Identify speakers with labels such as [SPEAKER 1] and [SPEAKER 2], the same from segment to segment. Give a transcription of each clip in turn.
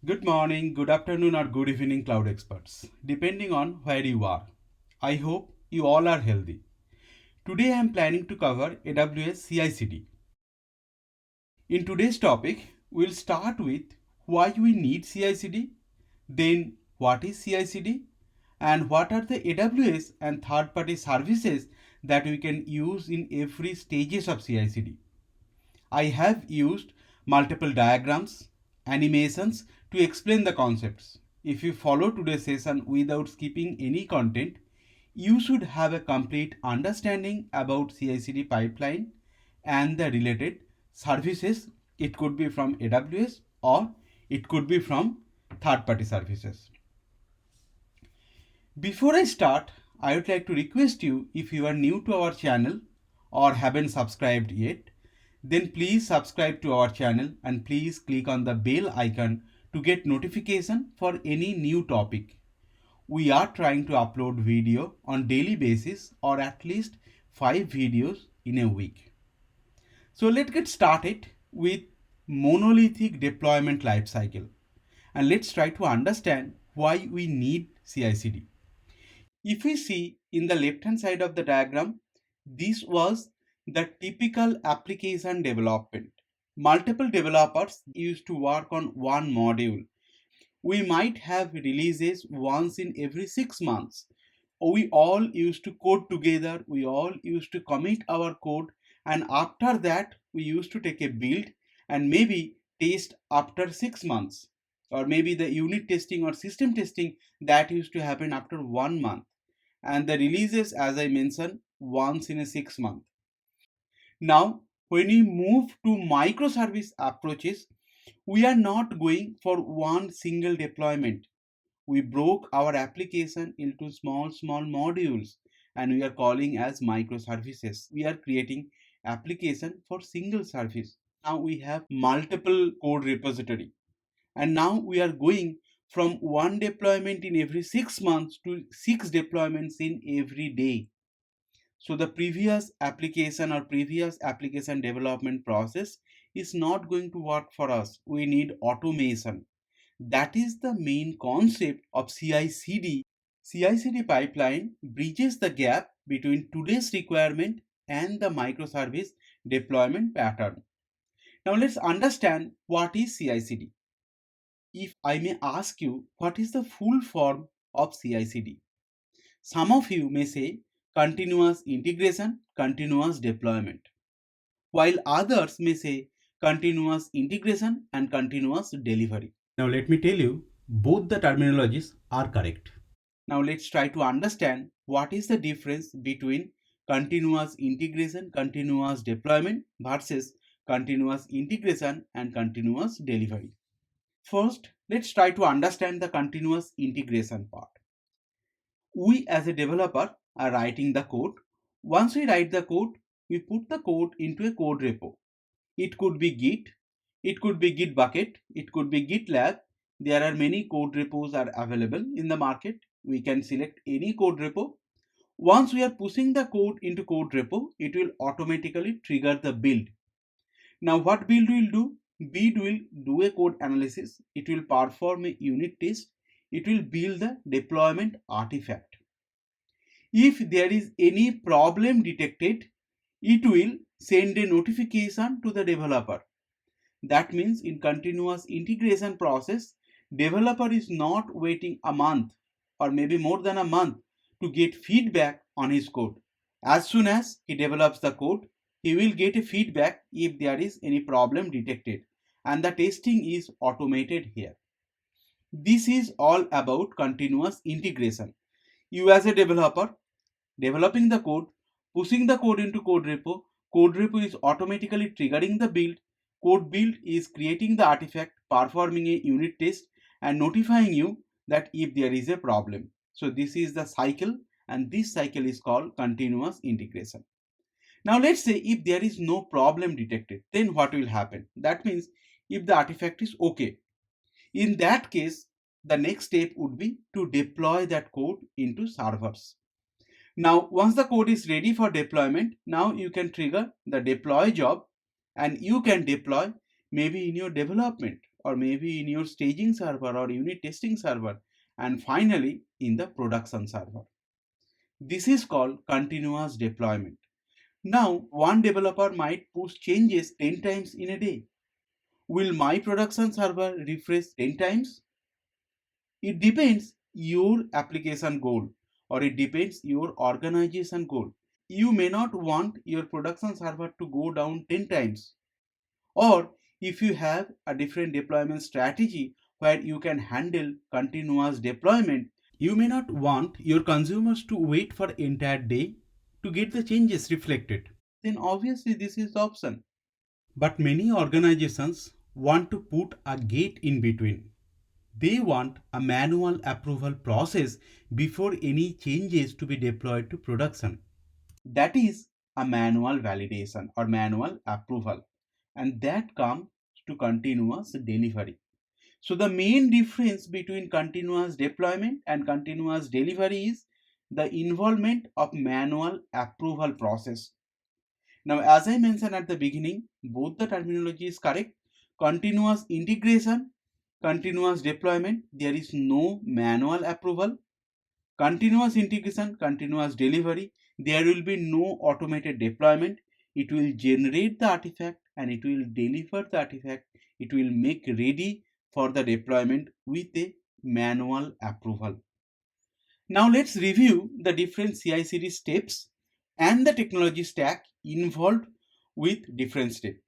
[SPEAKER 1] Good morning, good afternoon, or good evening, cloud experts, depending on where you are. I hope you all are healthy. Today I am planning to cover AWS CI/CD. In today's topic, we'll start with why we need CI/CD, then what is CI/CD, and what are the AWS and third-party services that we can use in every stages of CI/CD. I have used multiple diagrams, animations to explain the concepts. If you follow today's session without skipping any content, you should have a complete understanding about CI/CD pipeline and the related services. It could be from AWS or it could be from third-party services. Before I start, I would like to request you, if you are new to our channel or haven't subscribed yet, then please subscribe to our channel and please click on the bell icon to get notification for any new topic. We are trying to upload video on daily basis or at least 5 videos in a week. So let's get started with monolithic deployment lifecycle and let's try to understand why we need CI/CD. If we see in the left hand side of the diagram, this was the typical application development. Multiple developers used to work on one module. We might have releases once in every 6 months. We all used to code together, we all used to commit our code, and after that, we used to take a build and maybe test after 6 months, or maybe the unit testing or system testing that used to happen after 1 month, and the releases, as I mentioned, once in a 6 month. Now, when we move to microservice approaches, we are not going for one single deployment. We broke our application into small modules and we are calling as microservices. We are creating application for single service. Now we have multiple code repository and now we are going from one deployment in every 6 months to 6 deployments in every day. So the previous application or previous application development process is not going to work for us. We need automation. That is the main concept of CI/CD. CI/CD pipeline bridges the gap between today's requirement and the microservice deployment pattern. Now let's understand what is CI/CD. If I may ask you, what is the full form of CI/CD? Some of you may say continuous integration, continuous deployment, while others may say continuous integration and continuous delivery. Now let me tell you, both the terminologies are correct. Now let's try to understand what is the difference between continuous integration, continuous deployment versus continuous integration and continuous delivery. First, let's try to understand the continuous integration part. We as a developer are writing the code. Once we write the code, we put the code into a code repo. It could be Git, it could be Git bucket, it could be GitLab. There are many code repos are available in the market. We can select any code repo. Once we are pushing the code into code repo, it will automatically trigger the build. Now what build will do? Build will do a code analysis. It will perform a unit test. It will build the deployment artifact. If there is any problem detected, it will send a notification to the developer. That means in continuous integration process, developer is not waiting a month or maybe more than a month to get feedback on his code. As soon as he develops the code, he will get a feedback if there is any problem detected, and the testing is automated here. This is all about continuous integration. You as a developer developing the code, pushing the code into code repo is automatically triggering the build, code build is creating the artifact, performing a unit test and notifying you that if there is a problem. So this is the cycle and this cycle is called continuous integration. Now let's say if there is no problem detected, then what will happen? That means if the artifact is okay, in that case, the next step would be to deploy that code into servers. Now, once the code is ready for deployment, now you can trigger the deploy job and you can deploy maybe in your development or maybe in your staging server or unit testing server, and finally in the production server. This is called continuous deployment. Now, one developer might push changes 10 times in a day. Will my production server refresh 10 times? It depends your application goal, or it depends your organization goal. You may not want your production server to go down 10 times. Or if you have a different deployment strategy where you can handle continuous deployment, you may not want your consumers to wait for entire day to get the changes reflected. Then obviously this is the option. But many organizations want to put a gate in between. They want a manual approval process before any changes to be deployed to production. That is a manual validation or manual approval, and that comes to continuous delivery. So the main difference between continuous deployment and continuous delivery is the involvement of manual approval process. Now, as I mentioned at the beginning, both the terminology is correct. Continuous integration, continuous deployment, there is no manual approval. Continuous integration, continuous delivery, there will be no automated deployment. It will generate the artifact and it will deliver the artifact. It will make ready for the deployment with a manual approval. Now let's review the different CI/CD steps and the technology stack involved with different steps.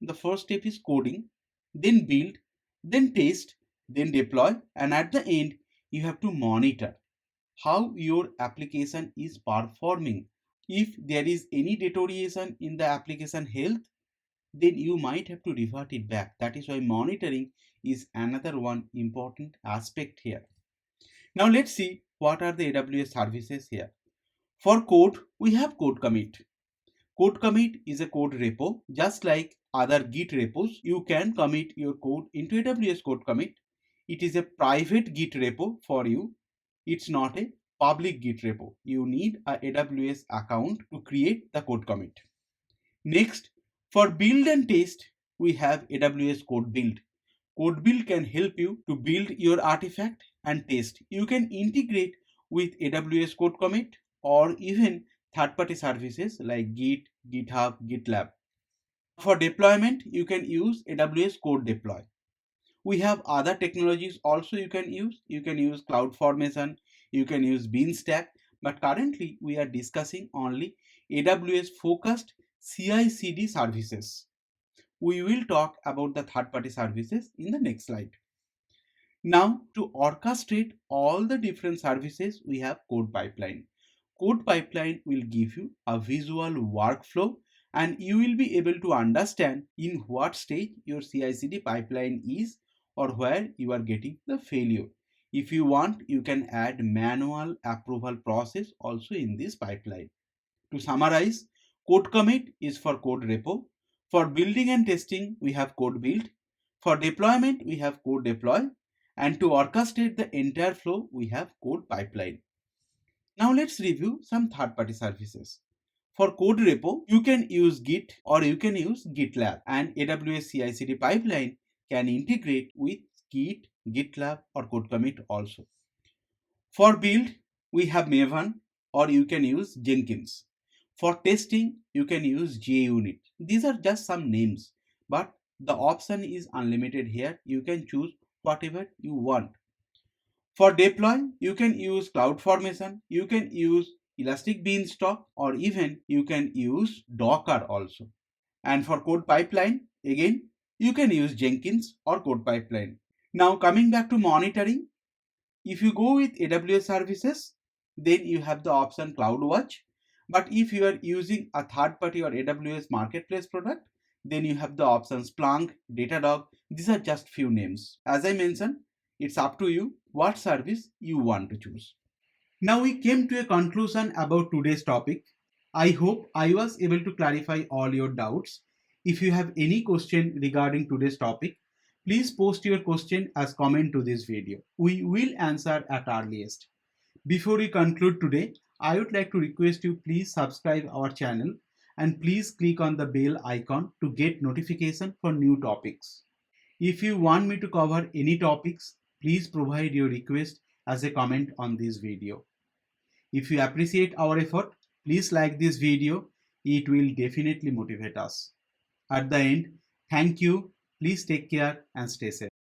[SPEAKER 1] The first step is coding, then build, then test, then deploy, and at the end you have to monitor how your application is performing. If there is any deterioration in the application health, then you might have to revert it back. That is why monitoring is another one important aspect here. Now let's see what are the AWS services here. For code, we have code commit. Code commit is a code repo. Just like other Git repos, you can commit your code into AWS code commit. It is a private Git repo for you. It's not a public Git repo. You need a AWS account to create the code commit. Next, for build and test, we have AWS code build. Code build can help you to build your artifact and test. You can integrate with AWS code commit or even third-party services like Git, GitHub, GitLab. For deployment, you can use AWS code deploy. We have other technologies also you can use. You can use CloudFormation, you can use Beanstalk, but currently we are discussing only AWS focused CI/CD services. We will talk about the third-party services in the next slide. Now, to orchestrate all the different services, we have code pipeline. Code pipeline will give you a visual workflow and you will be able to understand in what stage your CI/CD pipeline is or where you are getting the failure. If you want, you can add manual approval process also in this pipeline. To summarize, code commit is for code repo. For building and testing, we have code build. For deployment, we have code deploy. And to orchestrate the entire flow, we have code pipeline. Now let's review some third-party services. For code repo, you can use Git or you can use GitLab, and AWS CI/CD pipeline can integrate with Git, GitLab or code commit also. For build, we have Maven or you can use Jenkins. For testing, you can use JUnit. These are just some names, but the option is unlimited here. You can choose whatever you want. For deploy, you can use CloudFormation, you can use Elastic Beanstalk, or even you can use Docker also. And for code pipeline, again, you can use Jenkins or code pipeline. Now coming back to monitoring, if you go with AWS services, then you have the option CloudWatch. But if you are using a third party or AWS marketplace product, then you have the options Splunk, Datadog. These are just few names. As I mentioned, it's up to you what service you want to choose. Now we came to a conclusion about today's topic. I hope I was able to clarify all your doubts. If you have any question regarding today's topic, please post your question as comment to this video. We will answer at earliest. Before we conclude today, I would like to request you please subscribe our channel and please click on the bell icon to get notification for new topics. If you want me to cover any topics, please provide your request as a comment on this video. If you appreciate our effort, please like this video. It will definitely motivate us. At the end, thank you. Please take care and stay safe.